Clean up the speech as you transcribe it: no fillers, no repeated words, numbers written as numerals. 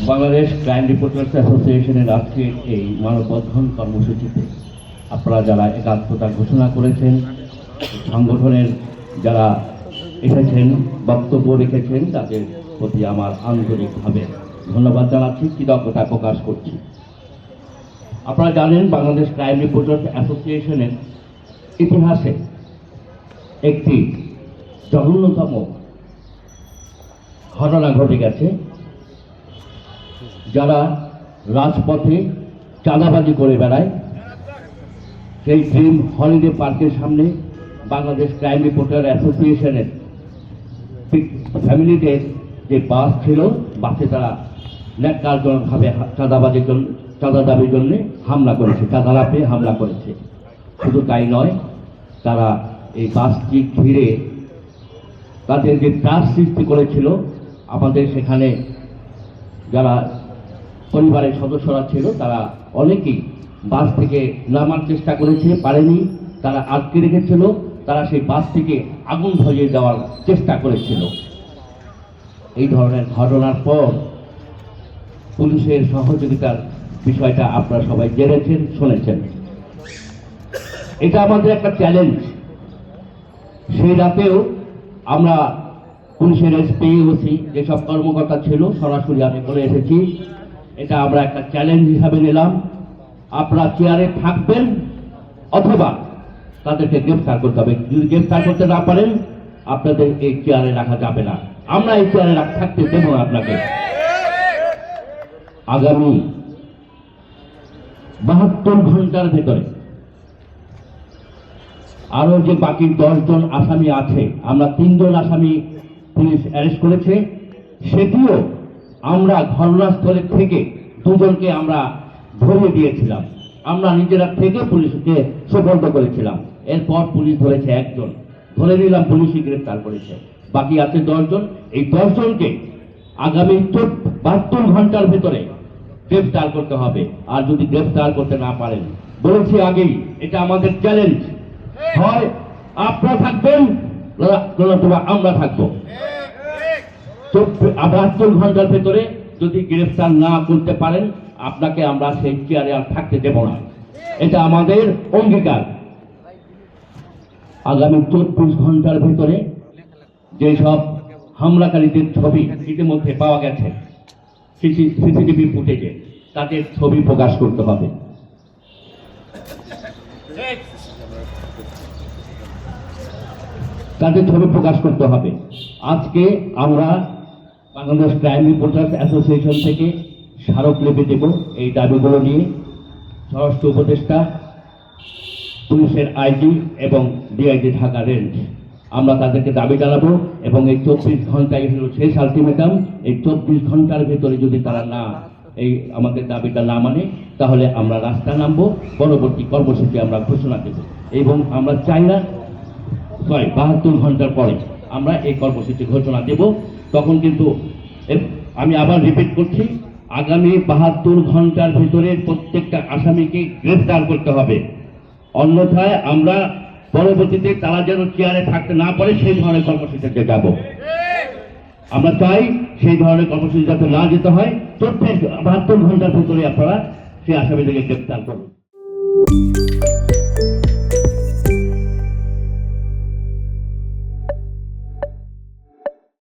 Bangladesh crime reporters অ্যাসোসিয়েশনের আজকের এই মানববন্ধন কর্মসূচিতে আপনারা যারা একাত্মতা ঘোষণা করেছেন, সংগঠনের যারা এসেছেন, বক্তব্য রেখেছেন, তাদের প্রতি আমার আন্তরিকভাবে ধন্যবাদ জানাচ্ছি, কৃতজ্ঞতা প্রকাশ করছি। আপনারা জানেন বাংলাদেশ ক্রাইম রিপোর্টার্স অ্যাসোসিয়েশনের ইতিহাসে একটি জঘন্যতম ঘটনা ঘটে গেছে। যারা রাজপথে চাঁদাবাজি করে বেড়ায়, সেই ড্রিম হলিডে পার্কের সামনে বাংলাদেশ ক্রাইম রিপোর্টার অ্যাসোসিয়েশনের ফ্যামিলিতে যে বাস ছিল, বাসে তারা ন্যাক্কারজনকভাবে চাঁদা দাবির জন্য হামলা করেছে, চাঁদা পেয়ে হামলা করেছে। শুধু তাই নয়, তারা এই বাসটি ঘিরে তাদের যে ত্রাস সৃষ্টি করেছিল, আমাদের সেখানে যারা পরিবারের সদস্যরা ছিল তারা অনেকেই বাস থেকে নামার চেষ্টা করেছে, পারেনি, তারা আটকে রেখেছিল, তারা সেই বাস থেকে আগুন ধরিয়ে দেওয়ার চেষ্টা করেছিল। এই ধরনের ঘটনার পর পুলিশের সহযোগিতার বিষয়টা আপনারা সবাই জেনেছেন, শুনেছেন। এটা আমাদের একটা চ্যালেঞ্জ। সেই রাতেও আমরা পুলিশের এসপি, ওসি যেসব কর্মকর্তা ছিল সরাসরি আমি বলে এসেছি, এটা আমরা একটা চ্যালেঞ্জ হিসাবে নিলাম। আপনারা চেয়ারে থাকবেন অথবা তাদেরকে গ্রেফতার করতে হবে। যদি গ্রেফতার করতে না পারেন, আপনাদের এই চেয়ারে রাখা যাবে না। আমরা এই চেয়ারে থাকতে দেব না আপনাকে। আগামী 72 ঘন্টার ভেতরে আরো যে বাকি 10 জন আসামি আছে, আমরা 3 জন আসামি পুলিশ অ্যারেস্ট করেছে, সেটিও আমরা ঘটনাস্থলে থেকে 2 জনকে আমরা ধরিয়ে দিয়েছিলাম। আমরা নিজেরা থেকে পুলিশকে সুপর্দ করেছিলাম। এরপর পুলিশ ধরেছে 1 জন, ধরে নিলাম পুলিশই গ্রেফতার করেছে। বাকি আছে 10 জন। এই 10 জনকে আগামী 72 ঘন্টার ভিতরে গ্রেফতার করতে হবে। আর যদি গ্রেফতার করতে না পারেন, বলেছি আগেই, এটা আমাদের চ্যালেঞ্জ। হয় আপনারা থাকবেন নতুবা আমরা থাকবো। 72 ঘন্টার ভেতরে যদি গ্রেফতার না করতে পারেন, আপনাকে আমরা সেই চেয়ারে আর থাকতে দেব না। এটা আমাদের অঙ্গীকার। আগামী 24 ঘন্টার ভেতরে যেসব হামলাকারীদের ছবি ইতিমধ্যে পাওয়া গেছে সিসিটিভি ফুটেজে, তাদের ছবি প্রকাশ করতে হবে। তাদের ছবি প্রকাশ করতে হবে। আজকে আমরা বাংলাদেশ ক্রাইম রিপোর্টার্স অ্যাসোসিয়েশন থেকে স্মারকলিপি দেব এই দাবিগুলো নিয়ে। স্বরাষ্ট্র উপদেষ্টা, পুলিশের আইজি এবং ডিআইজি ঢাকা রেঞ্জ, আমরা তাদেরকে দাবি জানাবো। এবং এই 24 ঘন্টায় হলো শেষ আলটিমেটাম। এই 24 ঘন্টার ভেতরে যদি তারা আমাদের দাবিটা না মানে, তাহলে আমরা রাস্তা নামবো, পরবর্তী কর্মসূচি আমরা ঘোষণা দেব। এবং আমরা চাই না 72 ঘন্টার পরে আমরা এই কর্মসূচি ঘোষণা দেব। তখন কিন্তু আমি আবার রিপিট করছি, আগামী 72 ঘন্টার ভিতরে প্রত্যেকটা আসামিকে গ্রেফতার করতে হবে। অন্যথায় আমরা পরবর্তীতে তারা যেন চেয়ারে থাকতে না পারে সেই ধরনের কর্মসূচিতে যাব। আমরা চাই সেই ধরনের কর্মসূচি যাতে না যেতে হয়। 72 ঘন্টার ভিতরে আপনারা সেই আসামিদেরকে গ্রেফতার করুন।